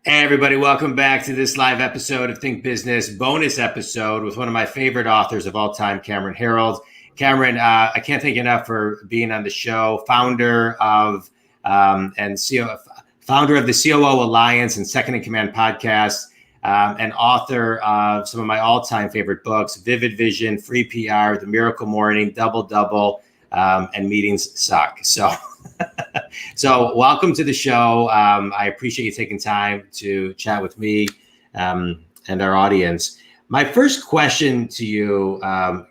Hey everybody, welcome back to this live episode of Think Business, bonus episode with one of my favorite authors of all time, Cameron Herold. Cameron, I can't thank you enough for being on the show, founder of founder of the COO Alliance and Second in Command podcast, and author of some of my all-time favorite books, Vivid Vision, Free PR, The Miracle Morning, Double Double, and Meetings Suck. So welcome to the show. I appreciate you taking time to chat with me and our audience. My first question to you,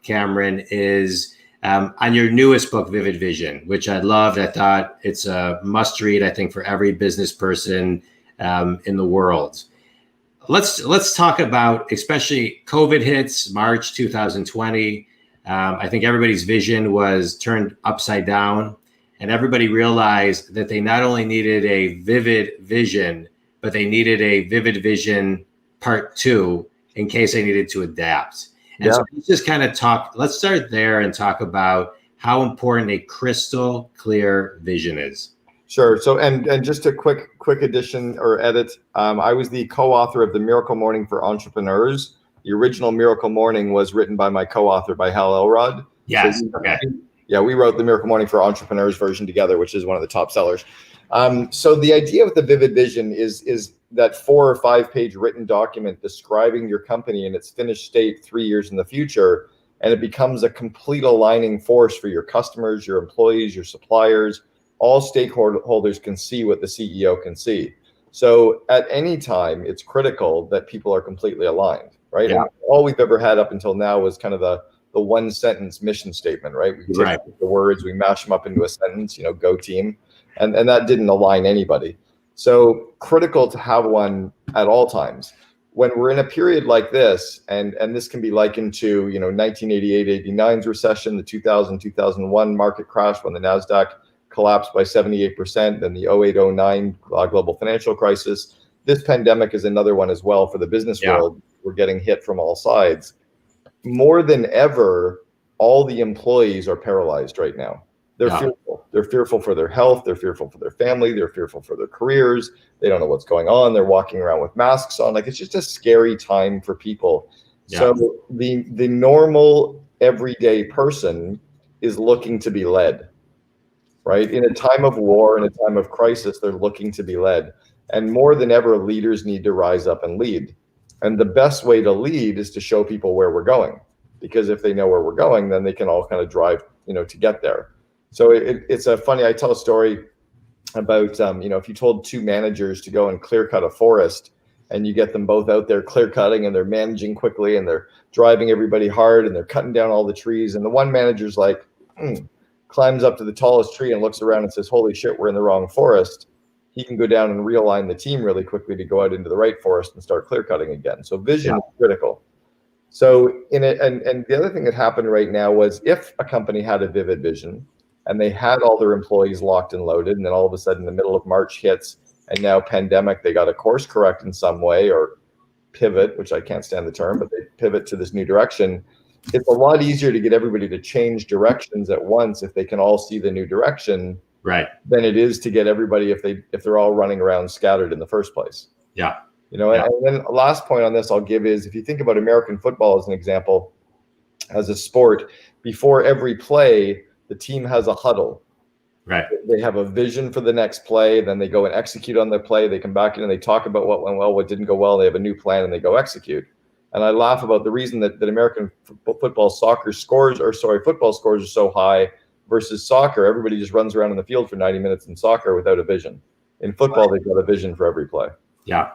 Cameron, is on your newest book, Vivid Vision, which I loved. I thought it's a must read, I think, for every business person in the world. Let's talk about, especially COVID hits March 2020. I think everybody's vision was turned upside down. And everybody realized that they not only needed a vivid vision, but they needed a vivid vision part 2 in case they needed to adapt. And so let's just kind of let's start there and talk about how important a crystal clear vision is. Sure. So, and just a quick addition or edit. I was the co-author of The Miracle Morning for Entrepreneurs. The original Miracle Morning was written by my co-author, by Hal Elrod. Yes. So we wrote The Miracle Morning for Entrepreneurs version together, which is one of the top sellers. So the idea with the Vivid Vision is that 4 or 5 page written document describing your company in its finished state 3 years in the future, and it becomes a complete aligning force for your customers, your employees, your suppliers. All stakeholders can see what the CEO can see. So at any time, it's critical that people are completely aligned, right? Yeah. And all we've ever had up until now was kind of the one sentence mission statement, right? We take the words, we mash them up into a sentence, go team. And that didn't align anybody. So critical to have one at all times. When we're in a period like this, and this can be likened to, 1988, 89's recession, the 2000, 2001 market crash when the NASDAQ collapsed by 78%, then the 08, 09 global financial crisis. This pandemic is another one as well for the business world. We're getting hit from all sides. More than ever, all the employees are paralyzed right now. They're fearful. They're fearful for their health. They're fearful for their family. They're fearful for their careers. They don't know what's going on. They're walking around with masks on. Like, it's just a scary time for people. Yeah. So the normal everyday person is looking to be led, right? In a time of war, in a time of crisis, they're looking to be led. And more than ever, leaders need to rise up and lead. And the best way to lead is to show people where we're going, because if they know where we're going, then they can all kind of drive, to get there. So it's a funny, I tell a story about, if you told 2 managers to go and clear cut a forest, and you get them both out there clear cutting, and they're managing quickly, and they're driving everybody hard, and they're cutting down all the trees. And the one manager's like, climbs up to the tallest tree and looks around and says, holy shit, we're in the wrong forest. He can go down and realign the team really quickly to go out into the right forest and start clear cutting again. So vision is critical. So and the other thing that happened right now was, if a company had a vivid vision and they had all their employees locked and loaded, and then all of a sudden the middle of March hits, and now pandemic, they got to course correct in some way, or pivot, which I can't stand the term, but they pivot to this new direction. It's a lot easier to get everybody to change directions at once if they can all see the new direction, right, than it is to get everybody if they're all running around scattered in the first place. Yeah. And then the last point on this I'll give is, if you think about American football as an example, as a sport, before every play, the team has a huddle. Right. They have a vision for the next play, then they go and execute on the play. They come back in and they talk about what went well, what didn't go well. They have a new plan and they go execute. And I laugh about the reason that American football scores are so high versus soccer. Everybody just runs around in the field for 90 minutes in soccer without a vision. In football, they've got a vision for every play. Yeah.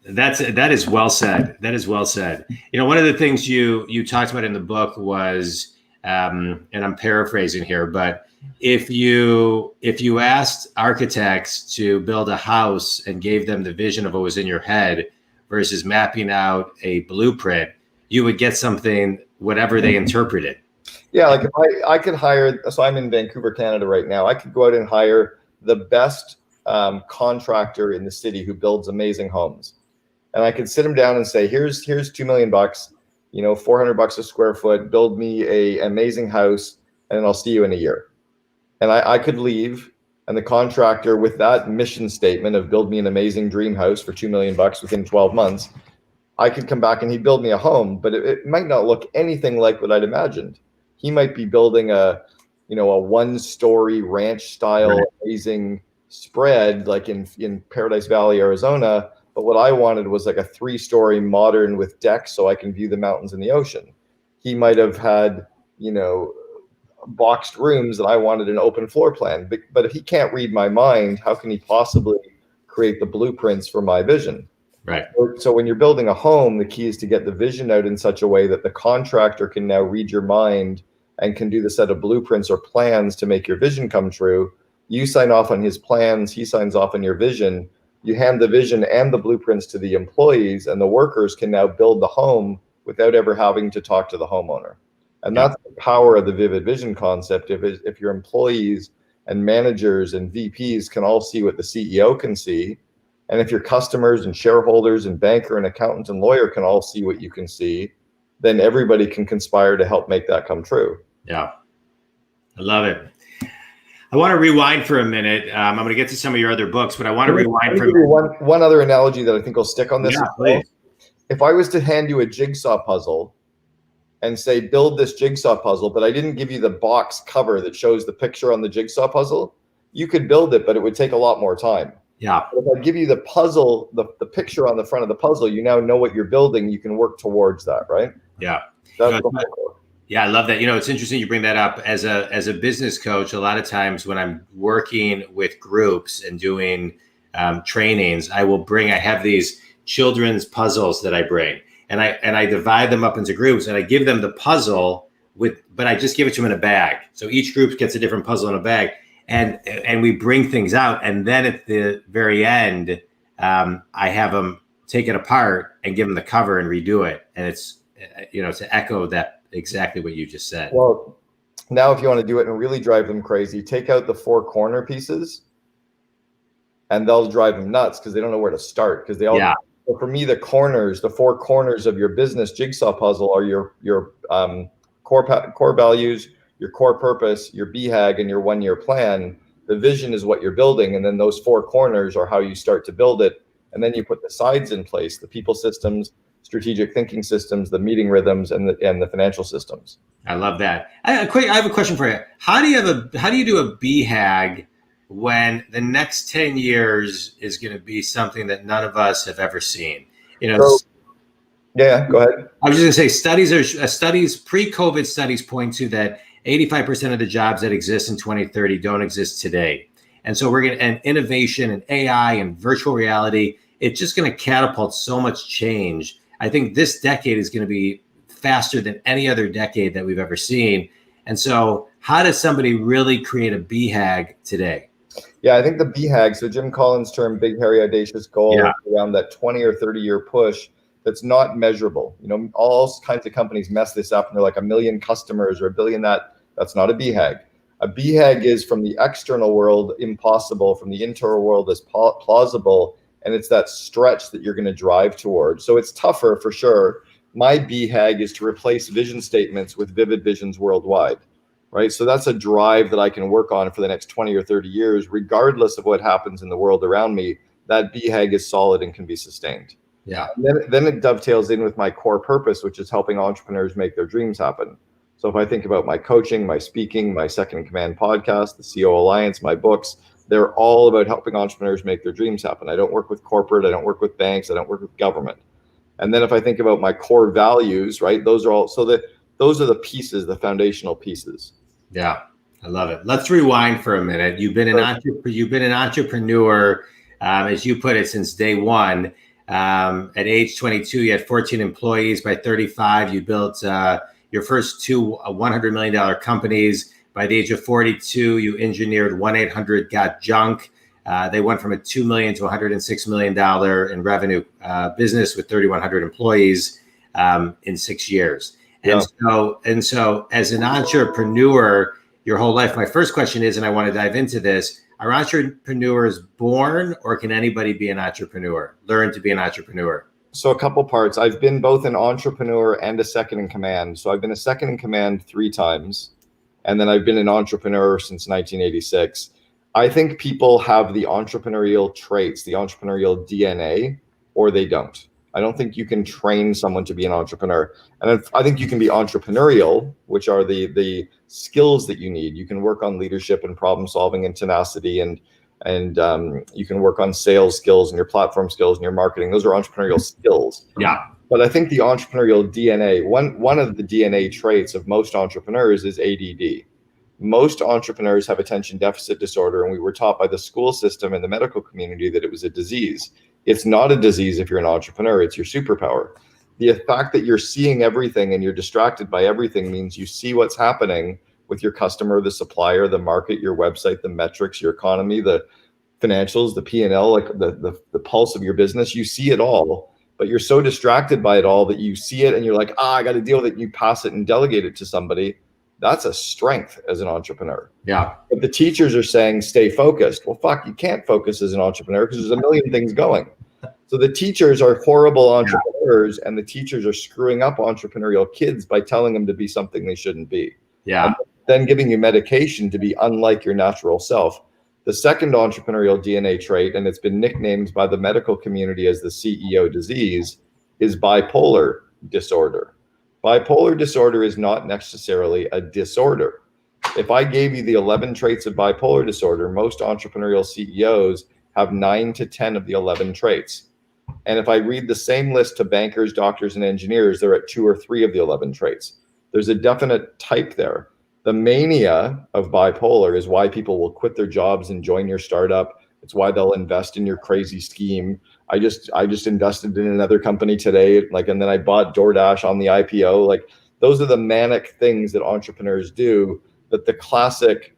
That is well said. That is well said. One of the things you talked about in the book was, and I'm paraphrasing here, but if you asked architects to build a house and gave them the vision of what was in your head versus mapping out a blueprint, you would get something, whatever they interpreted. Yeah, like if I could hire, so I'm in Vancouver, Canada right now, I could go out and hire the best contractor in the city who builds amazing homes. And I could sit him down and say, here's $2 million, $400 a square foot, build me an amazing house, and then I'll see you in a year. And I could leave And the contractor, with that mission statement of build me an amazing dream house for $2 million within 12 months, I could come back and he'd build me a home, but it might not look anything like what I'd imagined. He might be building a 1-story ranch style amazing spread like in Paradise Valley, Arizona. But what I wanted was like a 3-story modern with decks so I can view the mountains and the ocean. He might have had, boxed rooms and I wanted an open floor plan. But if he can't read my mind, how can he possibly create the blueprints for my vision? Right. So when you're building a home, the key is to get the vision out in such a way that the contractor can now read your mind and can do the set of blueprints or plans to make your vision come true. You sign off on his plans, he signs off on your vision. You hand the vision and the blueprints to the employees, and the workers can now build the home without ever having to talk to the homeowner. And that's the power of the vivid vision concept. If your employees and managers and VPs can all see what the CEO can see, and if your customers and shareholders and banker and accountant and lawyer can all see what you can see, then everybody can conspire to help make that come true. Yeah, I love it. I want to rewind for a minute. I'm going to get to some of your other books, but I want to rewind for a minute. One other analogy that I think will stick on this. Yeah, please. If I was to hand you a jigsaw puzzle and say, build this jigsaw puzzle, but I didn't give you the box cover that shows the picture on the jigsaw puzzle, you could build it, but it would take a lot more time. Yeah. But if I give you the puzzle, the picture on the front of the puzzle, you now know what you're building. You can work towards that, right? Yeah. That's yeah, I love that. It's interesting you bring that up. As a business coach, a lot of times when I'm working with groups and doing trainings, I have these children's puzzles that I bring. And I divide them up into groups and I give them the puzzle but I just give it to them in a bag. So each group gets a different puzzle in a bag and we bring things out. And then at the very end, I have them take it apart and give them the cover and redo it. And it's, to echo that exactly what you just said. Well, now if you want to do it and really drive them crazy, take out the 4 corner pieces and they'll drive them nuts because they don't know where to start because they all. Yeah. So for me, the 4 corners of your business jigsaw puzzle are your core values, your core purpose, your BHAG, and your 1-year plan. The vision is what you're building, and then those 4 corners are how you start to build it. And then you put the sides in place: the people systems, strategic thinking systems, the meeting rhythms, and the financial systems. I love that. I have a question for you. How do you do a BHAG when the next 10 years is going to be something that none of us have ever seen? Yeah, go ahead. I was just going to say studies, pre-COVID studies point to that 85% of the jobs that exist in 2030 don't exist today. And so and innovation and AI and virtual reality, it's just going to catapult so much change. I think this decade is going to be faster than any other decade that we've ever seen. And so how does somebody really create a BHAG today? Yeah, I think the BHAG, so Jim Collins' term, big, hairy, audacious goal, around that 20 or 30-year push that's not measurable. All kinds of companies mess this up and they're like 1 million customers or 1 billion. That's not a BHAG. A BHAG is from the external world impossible, from the internal world is plausible, and it's that stretch that you're going to drive towards. So it's tougher for sure. My BHAG is to replace vision statements with vivid visions worldwide. Right. So that's a drive that I can work on for the next 20 or 30 years, regardless of what happens in the world around me. That BHAG is solid and can be sustained. Yeah. Then it dovetails in with my core purpose, which is helping entrepreneurs make their dreams happen. So if I think about my coaching, my speaking, my Second in Command podcast, the COO Alliance, my books, they're all about helping entrepreneurs make their dreams happen. I don't work with corporate. I don't work with banks. I don't work with government. And then if I think about my core values, right, those are the pieces, the foundational pieces. Yeah, I love it. Let's rewind for a minute. You've been an entrepreneur, as you put it, since day one. At age 22, you had 14 employees. By 35, you built your first 2 $100 million companies. By the age of 42, you engineered 1-800-GOT-JUNK. They went from a $2 million to $106 million in revenue business with 3,100 employees in 6 years. And so as an entrepreneur, your whole life, my first question is, and I want to dive into this, are entrepreneurs born, or can anybody be an entrepreneur, learn to be an entrepreneur? So a couple parts. I've been both an entrepreneur and a second in command. So I've been a second in command 3 times, and then I've been an entrepreneur since 1986. I think people have the entrepreneurial traits, the entrepreneurial DNA, or they don't. I don't think you can train someone to be an entrepreneur. And I think you can be entrepreneurial, which are the skills that you need. You can work on leadership and problem solving and tenacity, and you can work on sales skills and your platform skills and your marketing. Those are entrepreneurial skills. Yeah. But I think the entrepreneurial DNA, one of the DNA traits of most entrepreneurs is ADD. Most entrepreneurs have attention deficit disorder, and we were taught by the school system and the medical community that it was a disease. It's not a disease if you're an entrepreneur, it's your superpower. The fact that you're seeing everything and you're distracted by everything means you see what's happening with your customer, the supplier, the market, your website, the metrics, your economy, the financials, the P&L, like the pulse of your business. You see it all, but you're so distracted by it all that you see it and you're like, I got to deal with it. You pass it and delegate it to somebody. That's a strength as an entrepreneur. Yeah. But the teachers are saying, stay focused. Well, fuck, you can't focus as an entrepreneur because there's a million things going. So the teachers are horrible entrepreneurs, and the teachers are screwing up entrepreneurial kids by telling them to be something they shouldn't be. Yeah. And then giving you medication to be unlike your natural self. The second entrepreneurial DNA trait, and it's been nicknamed by the medical community as the CEO disease, is bipolar disorder. Bipolar disorder is not necessarily a disorder. If I gave you the 11 traits of bipolar disorder, most entrepreneurial CEOs have 9 to 10 of the 11 traits. And if I read the same list to bankers, doctors, and engineers, they're at 2 or 3 of the 11 traits. There's a definite type there. The mania of bipolar is why people will quit their jobs and join your startup. It's why they'll invest in your crazy scheme. I just invested in another company today, and then I bought DoorDash on the IPO. Like, those are the manic things that entrepreneurs do that the classic,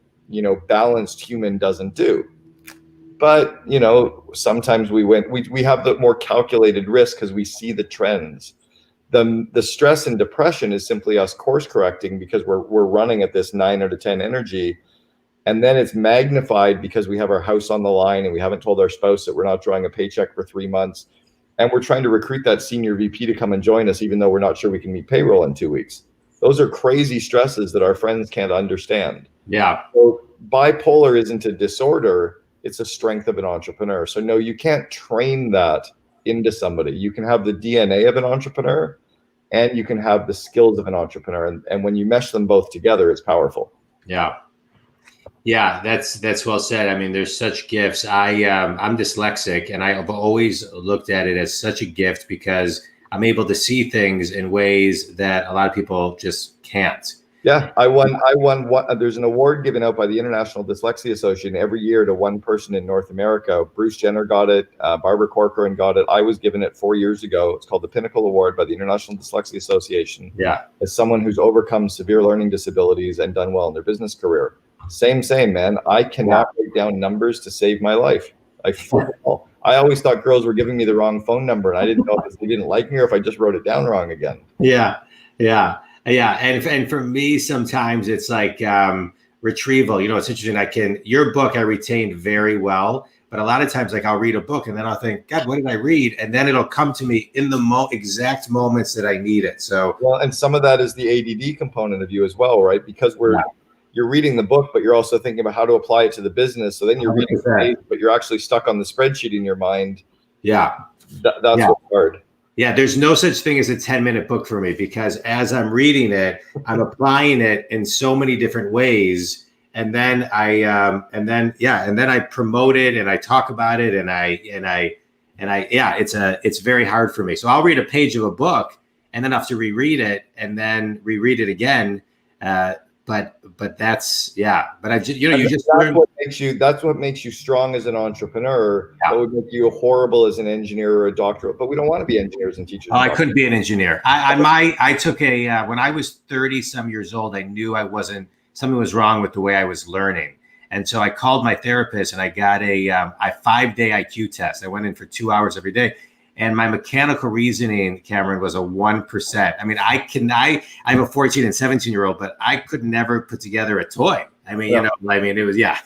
balanced human doesn't do. But, sometimes we have the more calculated risk because we see the trends. The stress and depression is simply us course correcting because we're running at this 9 out of 10 energy. And then it's magnified because we have our house on the line and we haven't told our spouse that we're not drawing a paycheck for 3 months. And we're trying to recruit that senior VP to come and join us, even though we're not sure we can meet payroll in 2 weeks. Those are crazy stresses that our friends can't understand. Yeah. So bipolar isn't a disorder. It's a strength of an entrepreneur. So no, you can't train that into somebody. You can have the DNA of an entrepreneur and you can have the skills of an entrepreneur. And when you mesh them both together, it's powerful. Yeah. Yeah, that's well said. I mean, there's such gifts. I'm dyslexic, and I've always looked at it as such a gift because I'm able to see things in ways that a lot of people just can't. Yeah, I won. There's an award given out by the International Dyslexia Association every year to one person in North America. Bruce Jenner got it. Barbara Corcoran got it. I was given it 4 years ago. It's called the Pinnacle Award by the International Dyslexia Association. Yeah, as someone who's overcome severe learning disabilities and done well in their business career. Same, man. I cannot write down numbers to save my life. I always thought girls were giving me the wrong phone number, and I didn't know if they didn't like me or if I just wrote it down wrong again. Yeah. And for me, sometimes it's like retrieval. It's interesting. Your book I retained very well, but a lot of times, like, I'll read a book and then I'll think, God, what did I read? And then it'll come to me in the exact moments that I need it. So, well, and some of that is the ADD component of you as well, right? Because you're reading the book, but you're also thinking about how to apply it to the business. So then you're reading the page, but you're actually stuck on the spreadsheet in your mind. Yeah. That's what's hard. Yeah. There's no such thing as a 10-minute book for me because as I'm reading it, I'm applying it in so many different ways. And then I promote it and I talk about it it's very hard for me. So I'll read a page of a book and then I have to reread it and then reread it again. But that's But I just that's what makes you strong as an entrepreneur. Yeah. That would make you horrible as an engineer or a doctor. But we don't want to be engineers and teachers. Oh, I couldn't be an engineer. I took when I was 30 some years old, I knew something was wrong with the way I was learning. And so I called my therapist and I got a 5-day IQ test. I went in for 2 hours every day. And my mechanical reasoning, Cameron, was a 1%. I mean, I have a 14 and 17-year-old, but I could never put together a toy. I mean, it was, yeah.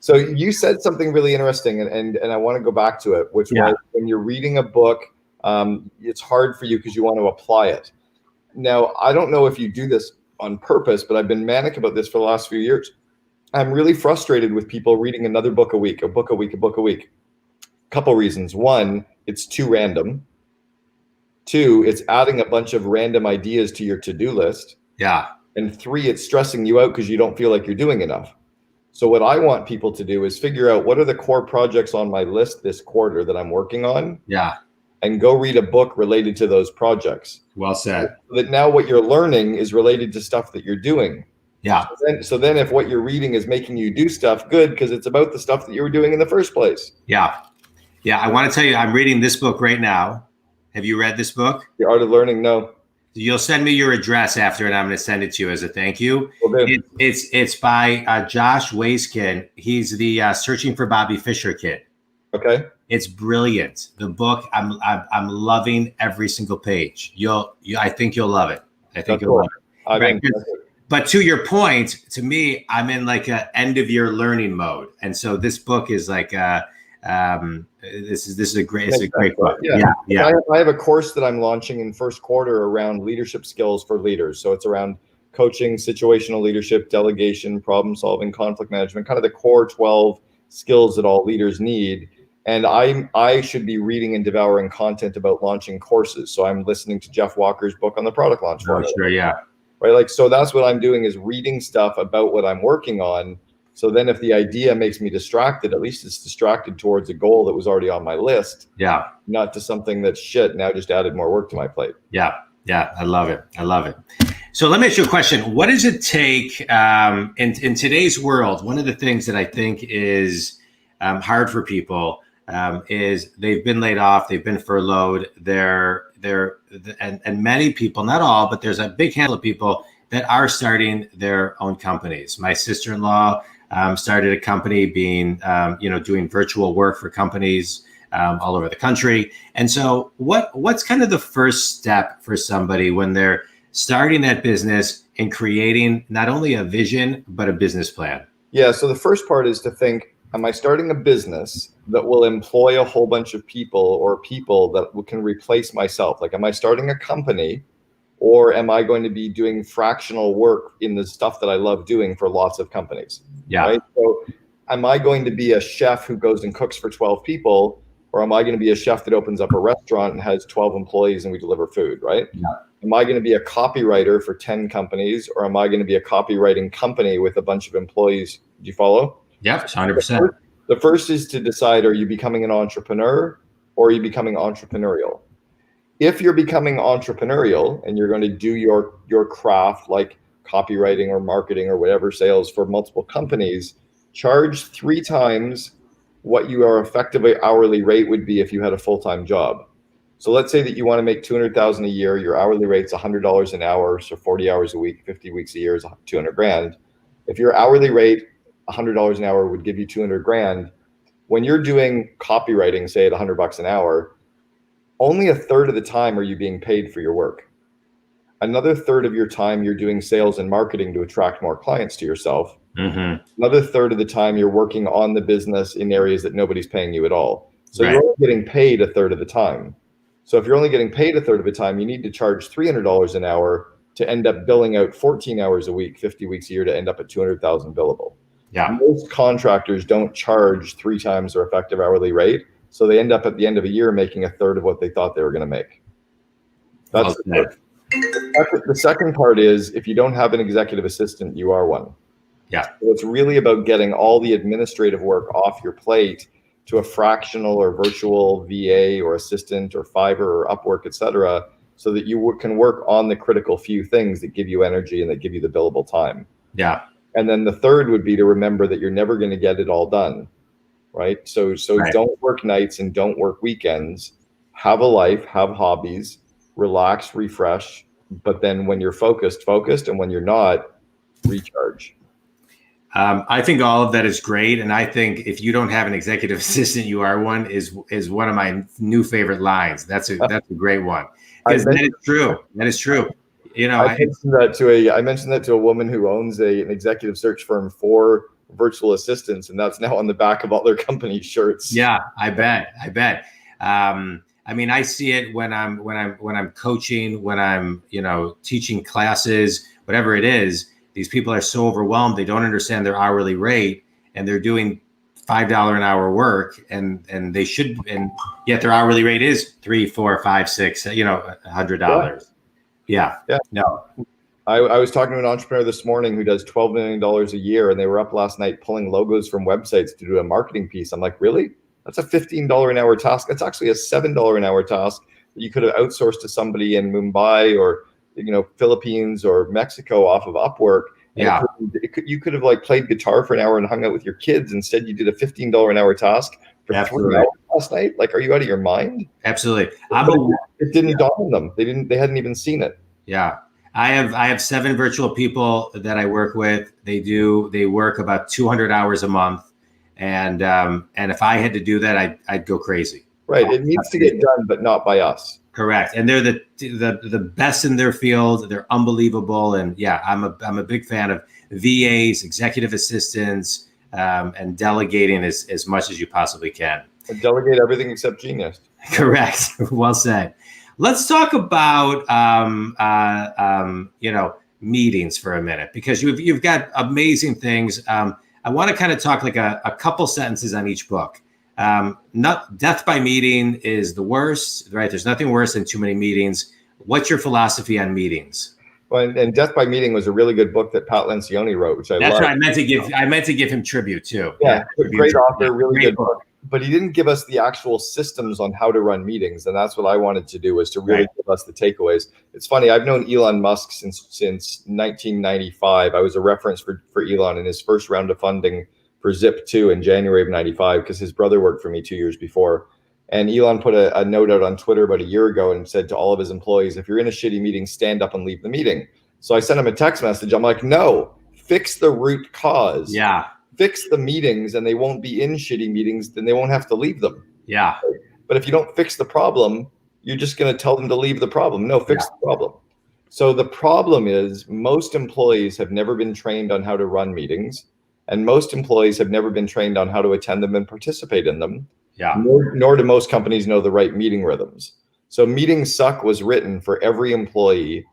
So you said something really interesting, and I want to go back to it, which was when you're reading a book, it's hard for you because you want to apply it. Now, I don't know if you do this on purpose, but I've been manic about this for the last few years. I'm really frustrated with people reading another book a week, a book a week, a book a week. Couple reasons. One, it's too random. Two, it's adding a bunch of random ideas to your to-do list. Yeah. And three, it's stressing you out because you don't feel like you're doing enough. So what I want people to do is figure out what are the core projects on my list this quarter that I'm working on. Yeah. And go read a book related to those projects. Well said. So that now what you're learning is related to stuff that you're doing. Yeah. So then if what you're reading is making you do stuff, good, because it's about the stuff that you were doing in the first place. Yeah. Yeah. I want to tell you, I'm reading this book right now. Have you read this book? The Art of Learning? No. You'll send me your address after, and I'm going to send it to you as a thank you. Okay. It's by Josh Waiskin. He's the Searching for Bobby Fischer kid. Okay. It's brilliant. The book, I'm loving every single page. I think you'll love it. I think you'll love it. Right. But to your point, to me, I'm in like a end of year learning mode, and so this book is like this is a great book. Yeah. I have a course that I'm launching in first quarter around leadership skills for leaders. So it's around coaching, situational leadership, delegation, problem solving, conflict management, kind of the core 12 skills that all leaders need. And I should be reading and devouring content about launching courses. So I'm listening to Jeff Walker's book on the product launch. Oh, sure, yeah. Right, like, so that's what I'm doing is reading stuff about what I'm working on. So then if the idea makes me distracted, at least it's distracted towards a goal that was already on my list. Yeah. Not to something that's shit, now just added more work to my plate. Yeah. Yeah. I love it. I love it. So let me ask you a question. What does it take in today's world? One of the things that I think is hard for people is they've been laid off, they've been furloughed, and many people, not all, but there's a big handful of people that are starting their own companies. My sister-in-law started a company doing virtual work for companies all over the country. And so what's kind of the first step for somebody when they're starting that business and creating not only a vision, but a business plan? Yeah. So the first part is to think, am I starting a business that will employ a whole bunch of people or people that can replace myself? Like, am I starting a company, or am I going to be doing fractional work in the stuff that I love doing for lots of companies? Yeah. Right? So am I going to be a chef who goes and cooks for 12 people, or am I going to be a chef that opens up a restaurant and has 12 employees and we deliver food, right? Yeah. Am I going to be a copywriter for 10 companies, or am I going to be a copywriting company with a bunch of employees? Do you follow? Yeah, 100%. The first is to decide, are you becoming an entrepreneur or are you becoming entrepreneurial? If you're becoming entrepreneurial and you're going to do your craft, like copywriting or marketing or whatever, sales for multiple companies, charge 3 times what your effective hourly rate would be if you had a full-time job. So let's say that you want to make $200,000 a year, your hourly rate's $100 an hour, so 40 hours a week, 50 weeks a year is $200,000. If your hourly rate $100 an hour would give you $200,000. When you're doing copywriting, say at $100 an hour, only a third of the time are you being paid for your work. Another third of your time you're doing sales and marketing to attract more clients to yourself. Mm-hmm. Another third of the time you're working on the business in areas that nobody's paying you at all. So You're only getting paid a third of the time. So if you're only getting paid a third of the time, you need to charge $300 an hour to end up billing out 14 hours a week, 50 weeks a year to end up at $200,000 billable. Yeah. Most contractors don't charge 3 times their effective hourly rate. So they end up at the end of a year making a third of what they thought they were going to make. That's the second part is, if you don't have an executive assistant, you are one. Yeah. So it's really about getting all the administrative work off your plate to a fractional or virtual VA or assistant or Fiverr or Upwork, et cetera, so that you can work on the critical few things that give you energy and that give you the billable time. Yeah. And then the third would be to remember that you're never going to get it all done, right? So Don't work nights and don't work weekends. Have a life, have hobbies, relax, refresh. But then when you're focused, and when you're not, recharge. I think all of that is great. And I think if you don't have an executive assistant, you are one is one of my new favorite lines. That's a great one. Because that is true. That is true. You know, I mentioned that to a woman who owns an executive search firm for virtual assistants, and that's now on the back of all their company shirts. Yeah, I bet. I mean, I see it when I'm coaching, when I'm teaching classes, whatever it is. these people are so overwhelmed, they don't understand their hourly rate, and they're doing $5 an hour work, and they should, and yet their hourly rate is $3, $4, $5, $6, $100. Yeah. No. I was talking to an entrepreneur this morning who does $12 million a year, and they were up last night pulling logos from websites to do a marketing piece. I'm like, really? That's a $15 an hour task. That's actually a $7 an hour task that you could have outsourced to somebody in Mumbai or, Philippines or Mexico off of Upwork. Yeah. You could have like played guitar for an hour and hung out with your kids. Instead, you did a $15 an hour task for 3 hours last night. Like, are you out of your mind? Absolutely. It didn't dawn on them. They hadn't even seen it. Yeah. I have 7 virtual people that I work with. They work about 200 hours a month. And if I had to do that, I'd go crazy. Right. It needs to get done, but not by us. Correct. And they're the best in their field. They're unbelievable. And yeah, I'm a big fan of VAs, executive assistants, and delegating as much as you possibly can. And delegate everything except genius. Correct. Well said. Let's talk about meetings for a minute, because you've got amazing things. I want to kind of talk like a couple sentences on each book. Not death by meeting is the worst, right? There's nothing worse than too many meetings. What's your philosophy on meetings? Well, and Death by Meeting was a really good book that Pat Lencioni wrote, which I That's loved. right. I meant to give him tribute too. Yeah, great author, really good book. But he didn't give us the actual systems on how to run meetings, and that's what I wanted to do, was to really give us the takeaways. It's funny, I've known Elon Musk since 1995. I was a reference for Elon in his first round of funding for Zip2 in January of 95, because his brother worked for me 2 years before. And Elon put a note out on Twitter about a year ago and said to all of his employees, if you're in a shitty meeting, stand up and leave the meeting. So I sent him a text message. I'm like, no, fix the root cause. Yeah. Fix the meetings, and they won't be in shitty meetings, then they won't have to leave them. Yeah. But if you don't fix the problem, you're just going to tell them to leave the problem. No, fix the problem. So the problem is most employees have never been trained on how to run meetings, and most employees have never been trained on how to attend them and participate in them. Yeah. Nor do most companies know the right meeting rhythms. So Meetings Suck was written for every employee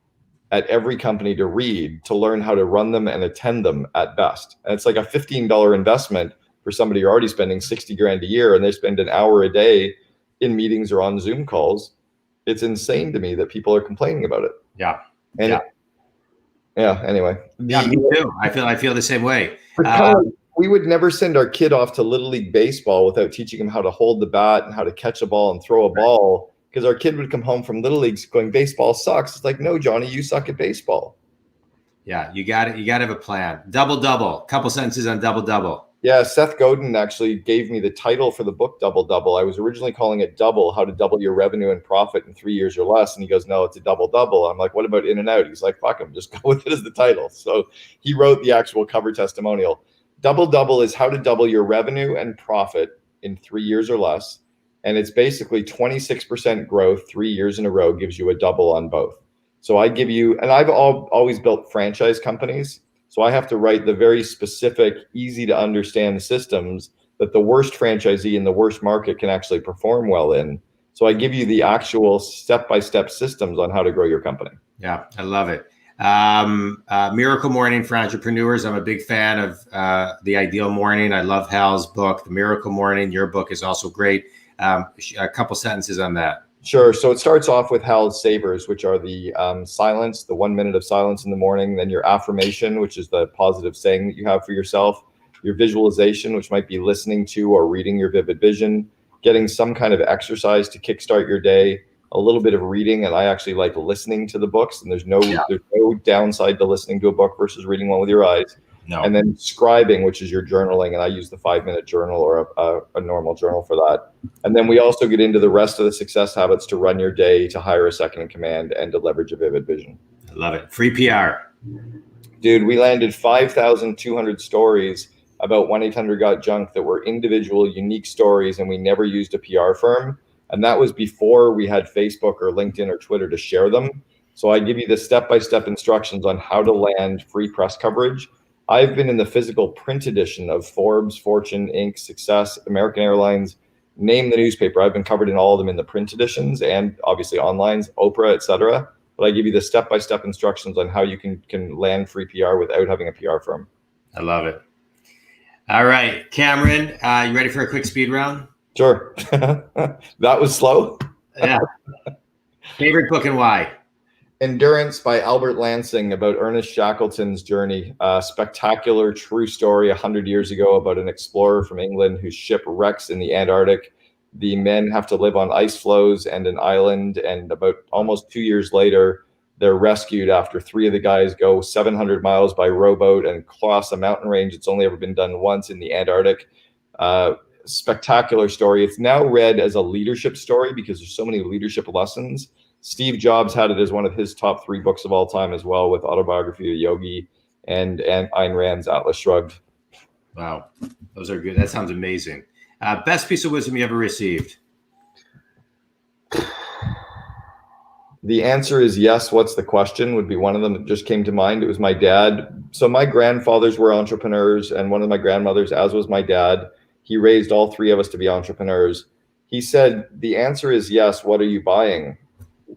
at every company to read, to learn how to run them and attend them at best. And it's like a $15 investment for somebody who's already spending 60 grand a year, and they spend an hour a day in meetings or on Zoom calls. It's insane to me that people are complaining about it. Yeah. And anyway. Yeah, me too. I feel the same way. We would never send our kid off to Little League baseball without teaching him how to hold the bat and how to catch a ball and throw a ball, because our kid would come home from Little Leagues going, baseball sucks. It's like, no, Johnny, you suck at baseball. Yeah, you got it. You got to have a plan. Double. Couple sentences on double. Yeah, Seth Godin actually gave me the title for the book, Double. I was originally calling it Double, How to Double Your Revenue and Profit in 3 years or Less. And he goes, no, it's a double. I'm like, what about In and Out? He's like, fuck him, just go with it as the title. So he wrote the actual cover testimonial. Double is how to double your revenue and profit in 3 years or less. And it's basically 26% growth 3 years in a row gives you a double on both. So I give you, and I've always built franchise companies. So I have to write the very specific, easy to understand systems that the worst franchisee in the worst market can actually perform well in. So I give you the actual step-by-step systems on how to grow your company. Yeah, I love it. Miracle Morning for Entrepreneurs. I'm a big fan of The Ideal Morning. I love Hal's book, The Miracle Morning. Your book is also great. A couple sentences on that. Sure. So it starts off with Hal's savers, which are the silence, the 1 minute of silence in the morning, then your affirmation, which is the positive saying that you have for yourself, your visualization, which might be listening to or reading your vivid vision, getting some kind of exercise to kickstart your day, a little bit of reading. And I actually like listening to the books, and there's no downside to listening to a book versus reading one with your eyes. No. And then scribing, which is your journaling. And I use the 5-minute journal or a normal journal for that. And then we also get into the rest of the success habits to run your day, to hire a second in command, and to leverage a vivid vision. I love it. Free PR. Dude, we landed 5,200 stories about 1-800-GOT-JUNK that were individual, unique stories, and we never used a PR firm. And that was before we had Facebook or LinkedIn or Twitter to share them. So I give you the step-by-step instructions on how to land free press coverage. I've been in the physical print edition of Forbes, Fortune, Inc., Success, American Airlines, name the newspaper. I've been covered in all of them in the print editions and obviously online, Oprah, etc. but I give you the step-by-step instructions on how you can land free PR without having a PR firm. I love it. All right, Cameron, you ready for a quick speed round? Sure. That was slow. Yeah. Favorite book and why? Endurance by Albert Lansing, about Ernest Shackleton's journey. A spectacular true story 100 years ago about an explorer from England whose ship wrecks in the Antarctic. The men have to live on ice floes and an island, and about almost 2 years later, they're rescued after 3 of the guys go 700 miles by rowboat and cross a mountain range. It's only ever been done once in the Antarctic. Spectacular story. It's now read as a leadership story because there's so many leadership lessons. Steve Jobs had it as one of his top 3 books of all time as well, with Autobiography of a Yogi and Ayn Rand's Atlas Shrugged. Wow, those are good. That sounds amazing. Best piece of wisdom you ever received? The answer is yes. What's the question would be one of them that just came to mind. It was my dad. So my grandfathers were entrepreneurs, and one of my grandmothers, as was my dad. He raised all 3 of us to be entrepreneurs. He said, the answer is yes. What are you buying?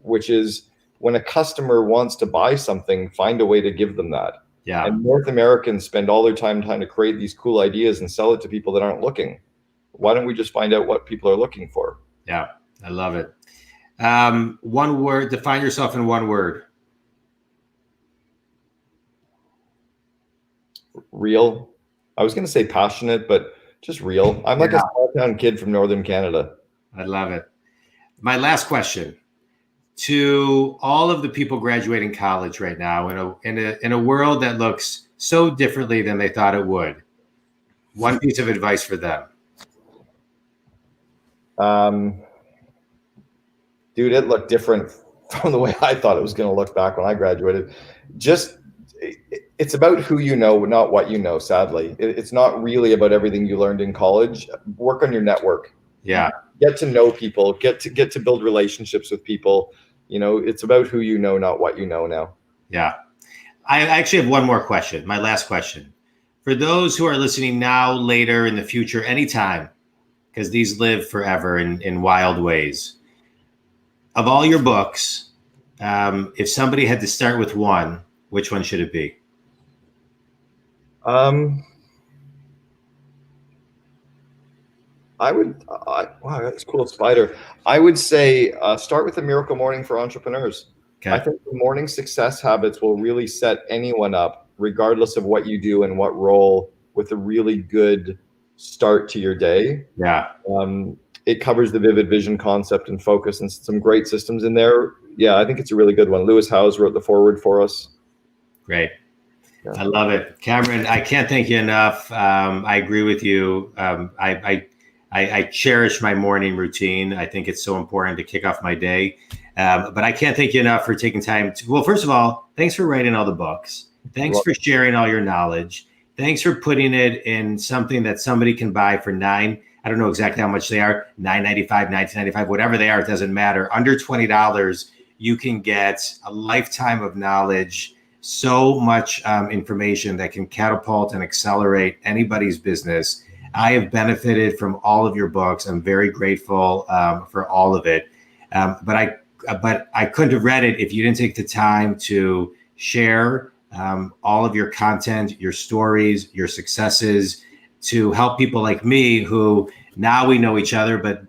Which is, when a customer wants to buy something, find a way to give them that. Yeah. And North Americans spend all their time trying to create these cool ideas and sell it to people that aren't looking. Why don't we just find out what people are looking for? Yeah, I love it. One word, define yourself in one word. Real. I was going to say passionate, but just real. I'm like a small town kid from Northern Canada. I love it. My last question. To all of the people graduating college right now in a world that looks so differently than they thought it would, one piece of advice for them. Dude, it looked different from the way I thought it was going to look back when I graduated. It's about who you know, not what you know, sadly. It's not really about everything you learned in college. Work on your network. Yeah. Get to know people, get to build relationships with people. You know, it's about who you know, not what you know now. Yeah. I actually have one more question. My last question. For those who are listening now, later, in the future, anytime, because these live forever in wild ways. Of all your books, if somebody had to start with one, which one should it be? Wow, that's cool, Spider. I would say start with the Miracle Morning for Entrepreneurs. Okay. I think the morning success habits will really set anyone up, regardless of what you do and what role, with a really good start to your day. Yeah. It covers the vivid vision concept and focus and some great systems in there. Yeah, I think it's a really good one. Lewis Howes wrote the foreword for us. Great. Yeah. I love it. Cameron, I can't thank you enough. I agree with you. I cherish my morning routine. I think it's so important to kick off my day. But I can't thank you enough for taking time to, well, first of all, thanks for writing all the books. Thanks for sharing all your knowledge. Thanks for putting it in something that somebody can buy for I don't know exactly how much they are, $9.95, $19.95, whatever they are, it doesn't matter. Under $20, you can get a lifetime of knowledge, so much information that can catapult and accelerate anybody's business. I have benefited from all of your books. I'm very grateful for all of it. But I couldn't have read it if you didn't take the time to share all of your content, your stories, your successes, to help people like me who now we know each other, but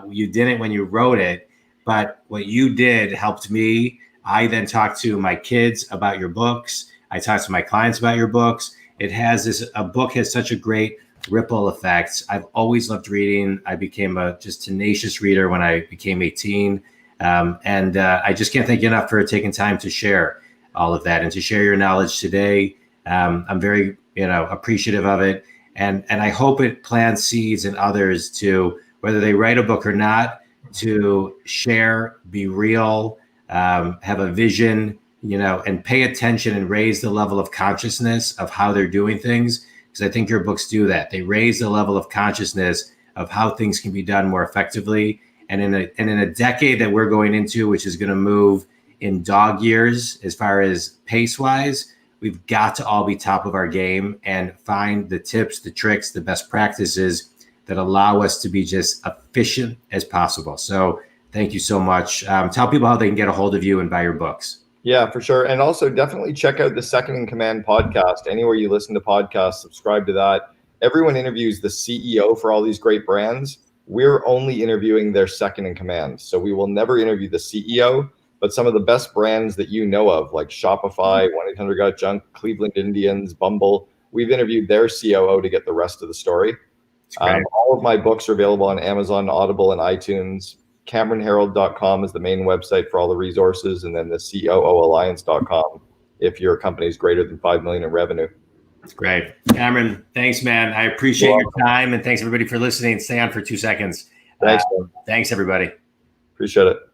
you didn't when you wrote it. But what you did helped me. I then talked to my kids about your books. I talked to my clients about your books. A book has such a great ripple effect. I've always loved reading. I became a just tenacious reader when I became 18. And I just can't thank you enough for taking time to share all of that and to share your knowledge today. I'm very, appreciative of it. And I hope it plants seeds in others to, whether they write a book or not, to share, be real, have a vision, and pay attention and raise the level of consciousness of how they're doing things. Because I think your books do that. They raise the level of consciousness of how things can be done more effectively. And in a decade that we're going into, which is going to move in dog years as far as pace wise, we've got to all be top of our game and find the tips, the tricks, the best practices that allow us to be just efficient as possible. So Thank you so much. Tell people how they can get a hold of you and buy your books. Yeah, for sure. And also definitely check out the Second in Command podcast. Anywhere you listen to podcasts, subscribe to that. Everyone interviews the CEO for all these great brands. We're only interviewing their second in command. So we will never interview the CEO, but some of the best brands that you know of, like Shopify, 1-800-GOT-JUNK, Cleveland Indians, Bumble, we've interviewed their COO to get the rest of the story. All of my books are available on Amazon, Audible, and iTunes. CameronHerold.com is the main website for all the resources, and then the COO Alliance.com if your company is greater than 5 million in revenue. Great. Cameron, thanks, man. I appreciate your time, and thanks everybody for listening. Stay on for 2 seconds. Thanks. Thanks, everybody. Appreciate it.